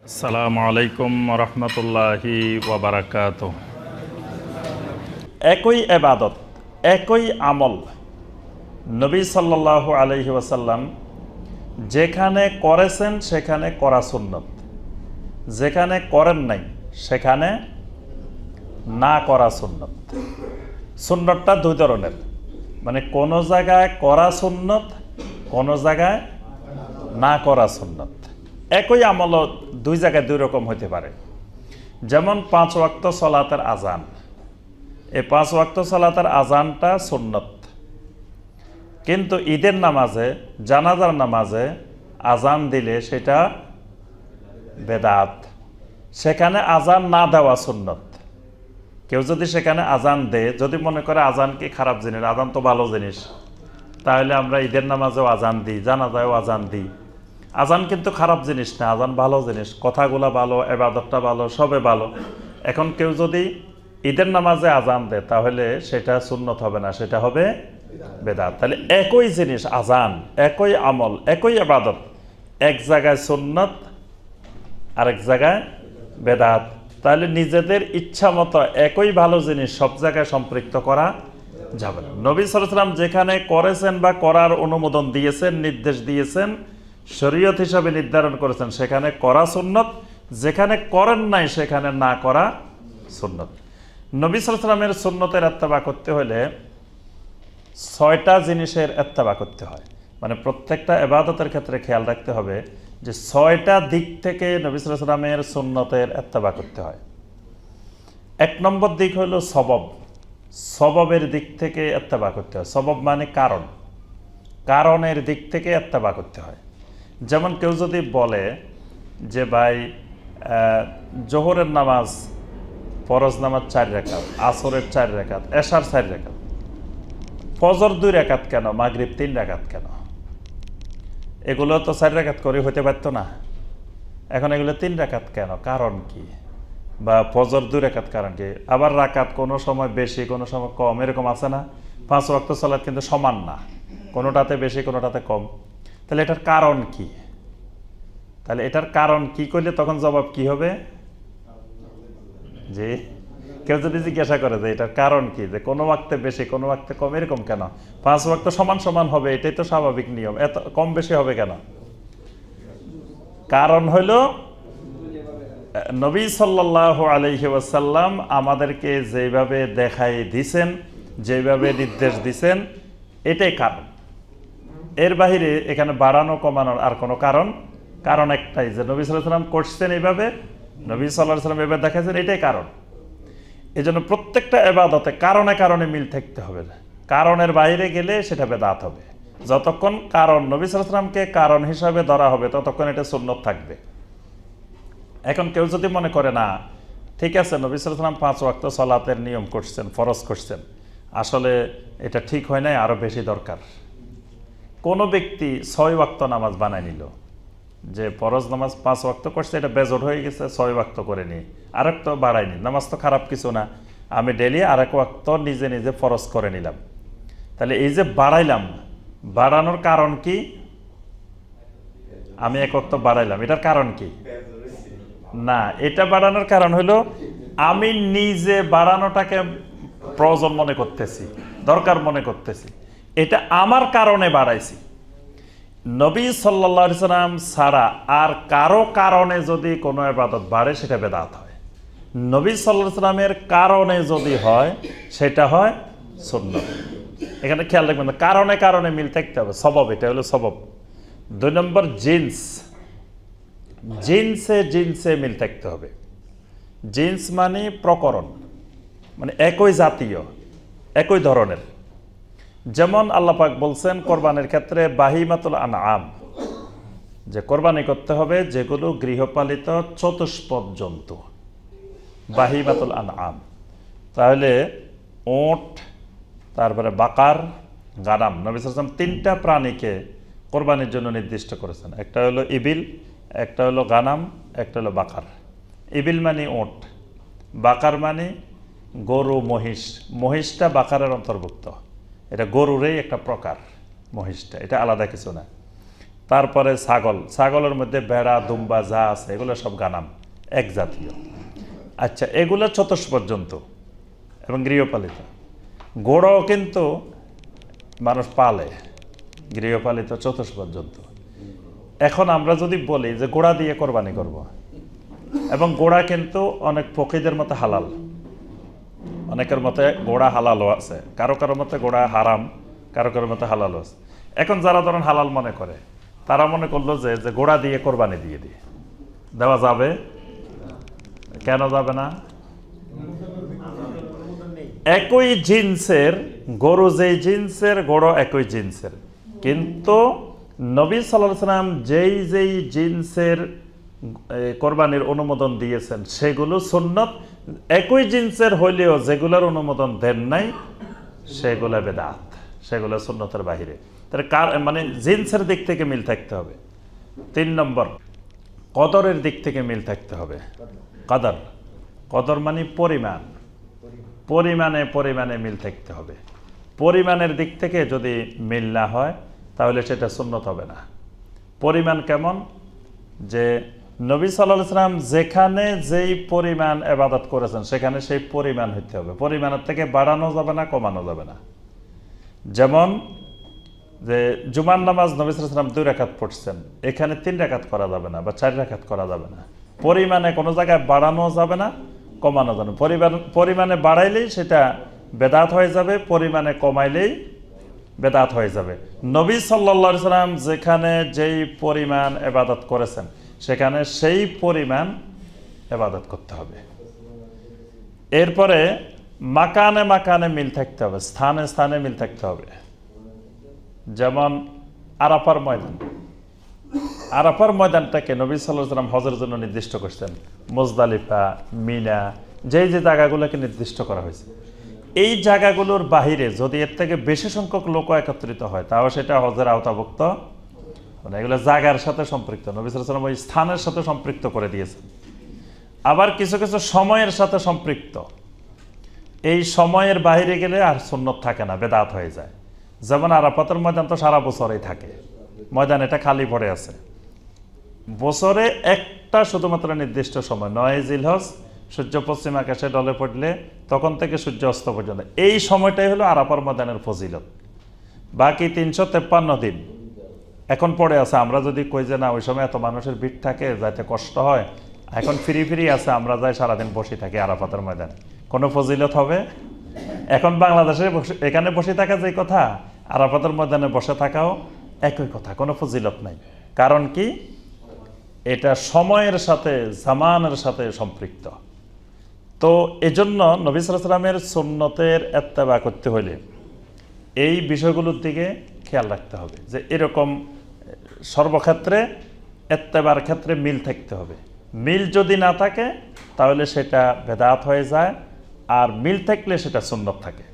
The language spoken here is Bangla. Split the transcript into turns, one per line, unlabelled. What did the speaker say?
আসসালামু আলাইকুম রহমতুল্লাহি ওয়া বারাকাতুহু। একই ইবাদত, একই আমল নবী সাল্লাল্লাহু আলাইহি ওয়াসাল্লাম যেখানে করেছেন সেখানে করা সুন্নত, যেখানে করেন নাই সেখানে না করা সুন্নত। সুন্নতটা দুই ধরনের, মানে কোনো জায়গায় করা সুন্নত, কোনো জায়গায় না করা সুন্নত। একই আমল দুই জায়গায় দুই রকম হতে পারে। যেমন 5 ওয়াক্ত সালাতের আজান, এই 5 ওয়াক্ত সালাতের আজানটা সুন্নত, কিন্তু ঈদের নামাজে, জানাজার নামাজে আজান দিলে সেটা বেদাত। সেখানে আজান না দেওয়া সুন্নত। কেউ যদি সেখানে আজান দেয়, যদি মনে করে আজান কি খারাপ জিনিস, আজান তো ভালো জিনিস, তাহলে আমরা ঈদের নামাজেও আজান দিই, জানাজায়ও আজান দিই। আজান কিন্তু খারাপ জিনিস না, আজান ভালো জিনিস, কথাগুলো ভালো, ইবাদতটা ভালো, সবে ভালো। এখন কেউ যদি ঈদের নামাজে আজান দেয় তাহলে সেটা সুন্নত হবে না, সেটা হবে বেদাত। তাহলে একই জিনিস আজান, একই আমল, একই ইবাদত, এক জায়গায় সুন্নত আরেক জায়গায় বেদাত। তাহলে নিজেদের ইচ্ছা মতো একই ভালো জিনিস সব জায়গায় সম্পৃক্ত করা যাবে না। নবী সাল্লাল্লাহু আলাইহি ওয়াসাল্লাম যেখানে করেছেন বা করার অনুমোদন দিয়েছেন, নির্দেশ দিয়েছেন, শরীয়ত হিসাবে নির্ধারণ করেছেন, সেখানে করা সুন্নত, যেখানে করেন নাই সেখানে না করা সুন্নত। নবী সাল্লাল্লাহু আলাইহি ওয়াসাল্লামের সুন্নতের ইত্তেবা করতে হলে 6টা জিনিসের ইত্তেবা করতে হয়। মানে প্রত্যেকটা ইবাদতের ক্ষেত্রে খেয়াল রাখতে হবে যে 6টা দিক থেকে নবী সাল্লাল্লাহু আলাইহি ওয়াসাল্লামের সুন্নতের ইত্তেবা করতে হয়। 1 নম্বর দিক হলো সবব, সববের দিক থেকে ইত্তেবা করতে হয়। সবব মানে কারণ, কারণের দিক থেকে ইত্তেবা করতে হয়। যেমন কেউ যদি বলে যে ভাই জোহরের নামাজ, ফরজ নামাজ 4 রাকাত, আসরের 4 রাকাত, এশার 4 রাকাত, ফজর 2 রাকাত কেন, মাগরিব 3 রাকাত কেন? এগুলো তো 4 রাকাত করে হতে পারতো না, এখন এগুলো 3 রাকাত কেন, কারণ কি? বা ফজর 2 রাকাত কারণ কি? আবার রাকাত কোনো সময় বেশি, কোনো সময় কম, এরকম আছে না? 5 ওয়াক্ত সালাত কিন্তু সমান না, কোনোটাতে বেশি কোনোটাতে কম। তাহলে এটার কারণ কি? তাহলে এটার কারণ কি করলে তখন জবাব কি হবে? যে কেউ যদি জিজ্ঞাসা করে যে এটার কারণ কি, যে কোনো ওয়াক্তে বেশি কোনো ওয়াক্তে কম, এরকম কেন? 5 ওয়াক্ত সমান সমান হবে, এটাই তো স্বাভাবিক নিয়ম, এত কম বেশি হবে কেন? কারণ হলো নবী সাল্লাল্লাহু আলাইহি ওয়াসাল্লাম আমাদেরকে যেভাবে দেখাই দিছেন, যেভাবে নির্দেশ দিছেন, এটাই কারণ। এর বাহিরে এখানে বাড়ানো কমানোর আর কোনো কারণ একটাই, যে নবী সাল্লাল্লাহু আলাইহি ওয়াসাল্লাম করছেন এইভাবে, নবী সাল্লাল্লাহু আলাইহি ওয়াসাল্লাম এভাবে দেখাচ্ছেন, এটাই কারণ। এই জন্য প্রত্যেকটা ইবাদতে কারণে কারণে মিল থাকতে হবে, কারণের বাইরে গেলে সেটা বেদাত হবে। যতক্ষণ কারণ নবী সাল্লাল্লাহু আলাইহি ওয়াসাল্লামকে কারণ হিসাবে ধরা হবে ততক্ষণ এটা সুন্নত থাকবে। এখন কেউ যদি মনে করে না, ঠিক আছে নবী সাল্লাল্লাহু আলাইহি ওয়াসাল্লাম 5 ওয়াক্ত সালাতের নিয়ম করছেন, ফরজ করছেন, আসলে এটা ঠিক হয় নাই, আরো বেশি দরকার। কোনো ব্যক্তি 6 ওয়াক্ত নামাজ বানায় নিল, যে ফরজ নামাজ 5 ওয়াক্ত করছে, এটা বেজোড় হয়ে গেছে, 6 ওয়াক্ত করে নি, আরেক তো বাড়ায়নি, নামাজ তো খারাপ কিছু না, আমি ডেলি আরেক ওয়াক্ত নিজে নিজে ফরজ করে নিলাম। তাহলে এই যে বাড়াইলাম, বাড়ানোর কারণ কি? আমি 1 ওয়াক্ত বাড়াইলাম, এটার কারণ কি? না, এটা বাড়ানোর কারণ হলো আমি নিজে বাড়ানোটাকে প্রয়োজন মনে করতেছি, দরকার মনে করতেছি, এটা আমার কারণে বাড়াইছি। নবী সাল্লাল্লাহু আলাইহি ওয়াসাল্লাম ছাড়া আর কারো কারণে যদি কোনো ইবাদত বাড়ে সেটা বেদাত হয়। নবী সাল্লাল্লাহু আলাইহি ওয়াসাল্লামের কারণে যদি হয় সেটা হয় সুন্নাত। এখানে খেয়াল রাখবেন, কারণে কারণে মিল থাকতে হবে, সবব, এটা হলো সবব। 2 নম্বর জিন্স, জিন্সে জিন্সে মিল থাকতে হবে। জিন্স মানে প্রকরণ, মানে একই জাতীয়, একই ধরনের। যেমন আল্লাহ পাক বলছেন কোরবানির ক্ষেত্রে বাহিমাতুল আনআম, যে কোরবানি করতে হবে যেগুলো গৃহপালিত চতুষ্পদ জন্তু, বাহিমাতুল আনআম। তাহলে ওট, তারপরে বাকার, গানাম, নবী সাল্লাল্লাহু আলাইহি ওয়াসাল্লাম 3টা প্রাণীকে কোরবানির জন্য নির্দিষ্ট করেছেন। একটা হলো ইবিল, একটা হলো গানাম, একটা হলো বাকার। ইবিল মানে ওট, বাকার মানে গরু, মহিষ। মহিষটা বাকারের অন্তর্ভুক্ত, এটা গরুরই একটা প্রকার, মহিষটা, এটা আলাদা কিছু না। তারপরে ছাগল, ছাগলের মধ্যে ভেড়া দুম্বা যা আছে এগুলো সব গানাম, এক জাতীয়। আচ্ছা, এগুলো চতুষ্পর্যন্ত এবং গৃহপালিত। গরুও কিন্তু মানুষ পালে, গৃহপালিত চতুষ্পর্যন্ত। এখন আমরা যদি বলি যে গোড়া দিয়ে কোরবানি করব, এবং গোড়া কিন্তু অনেক ফকিদের মতে হালাল, অনেকের মতে গোড়া হালালও আছে, কারো কারো মতে গোড়া হারাম, কারো কারো মতে হালালও আছে। এখন যারা ধরেন হালাল মনে করে, তারা মনে করলো যে গোড়া দিয়ে কোরবানি দিয়ে দেওয়া যাবে। কেন যাবে না? একই জিন্সের গরু, যেই জিন্সের গরু একই জিন্সের, কিন্তু নবী সাল্লাল্লাহু আলাইহি ওয়াসাল্লাম যেই জিন্সের কোরবানির অনুমোদন দিয়েছেন সেগুলো সুন্নত। একই জিন্সের হইলেও যেগুলোর অনুমোদন দেন নাই সেগুলো বেদাত, সেগুলো সুন্নতের বাহিরে। তাহলে মানে জিন্সের দিক থেকে মিল থাকতে হবে। 3 নম্বর, কদরের দিক থেকে মিল থাকতে হবে। কদর, কদর মানে পরিমাণ, পরিমাণে মিল থাকতে হবে। পরিমাণের দিক থেকে যদি মিল না হয় তাহলে সেটা সুন্নত হবে না। পরিমাণ কেমন? যে নবী সাল্লাল্লাহু আলাইহি ওয়াসাল্লাম যেখানে যেই পরিমাণ ইবাদত করেছেন সেখানে সেই পরিমাণ হইতে হবে। পরিমাণের থেকে বাড়ানো যাবে না, কমানো যাবে না। যেমন যে জুমার নামাজ নবী সাল্লাল্লাহু আলাইহি ওয়াসাল্লাম 2 রাকাত পড়ছেন, এখানে 3 রাকাত করা যাবে না বা 4 রাকাত করা যাবে না। পরিমাণে কোনো জায়গায় বাড়ানো যাবে না, কমানো যাবে না। পরিমাণে বাড়াইলেই সেটা বেদাত হয়ে যাবে, পরিমাণে কমাইলেই বেদাত হয়ে যাবে। নবী সাল্লাল্লাহু আলাইহি ওয়াসাল্লাম যেখানে যেই পরিমাণ ইবাদত করেছেন সেখানে সেই পরিমাণ ইবাদত করতে হবে। এরপরে মাকানে মাকানে মিল থাকতে হবে, স্থানে স্থানে মিল থাকতে হবে। যেমন আরাফার ময়দান, আরাফার ময়দানটাকে নবী সাল্লাল্লাহু আলাইহি ওয়াসাল্লাম হজের জন্য নির্দিষ্ট করছেন। মুজদালিফা, মিনা, যে জায়গাগুলোকে নির্দিষ্ট করা হয়েছে, এই জায়গাগুলোর বাহিরে যদি এর থেকে বেশি সংখ্যক লোক একত্রিত হয় তাও সেটা হজের আওতাভুক্ত, মানে এগুলো জায়গার সাথে সম্পৃক্ত। নবী সাল্লাল্লাহু আলাইহি ওয়াসাল্লাম ওই স্থানের সাথে সম্পৃক্ত করে দিয়েছেন। আবার কিছু কিছু সময়ের সাথে সম্পৃক্ত, এই সময়ের বাইরে গেলে আর সুন্নত থাকে না, বেদাত হয়ে যায়। যেমন আরাফাতের ময়দান তো সারা বছরই থাকে, ময়দান এটা খালি পড়ে আছে। বছরে একটা শুধুমাত্র নির্দিষ্ট সময়, 9 জিলহজ, সূর্য পশ্চিম আকাশে ডলে পড়লে তখন থেকে সূর্য অস্ত পর্যন্ত, এই সময়টাই হলো আরাফার ময়দানের ফজিলত। বাকি 353 দিন এখন পড়ে আছে। আমরা যদি কই যে না ওই সময় এত মানুষের ভিড় থাকে, যাইতে কষ্ট হয়, এখন ফ্রি আছে, আমরা যাই সারাদিন বসে থাকি আরাফাতের ময়দানে, কোনো ফজিলত হবে? এখন বাংলাদেশে এখানে বসে থাকা যে কথা, আরাফাতের ময়দানে বসে থাকাও একই কথা, কোনো ফজিলত নাই। কারণ কি? এটা সময়ের সাথে, জামানের সাথে সম্পৃক্ত। তো এজন্য নবী সাল্লাল্লাহু আলাইহি ওয়াসাল্লামের সুন্নতের ইত্তেবা করতে হলে এই বিষয়গুলোর দিকে খেয়াল রাখতে হবে, যে এরকম সর্বক্ষেত্রে ইত্তেবার ক্ষেত্রে মিল থাকতে হবে। মিল যদি না থাকে তাহলে সেটা বেদাত হয়ে যায়, আর মিল থাকলে সেটা সুন্নত থাকে।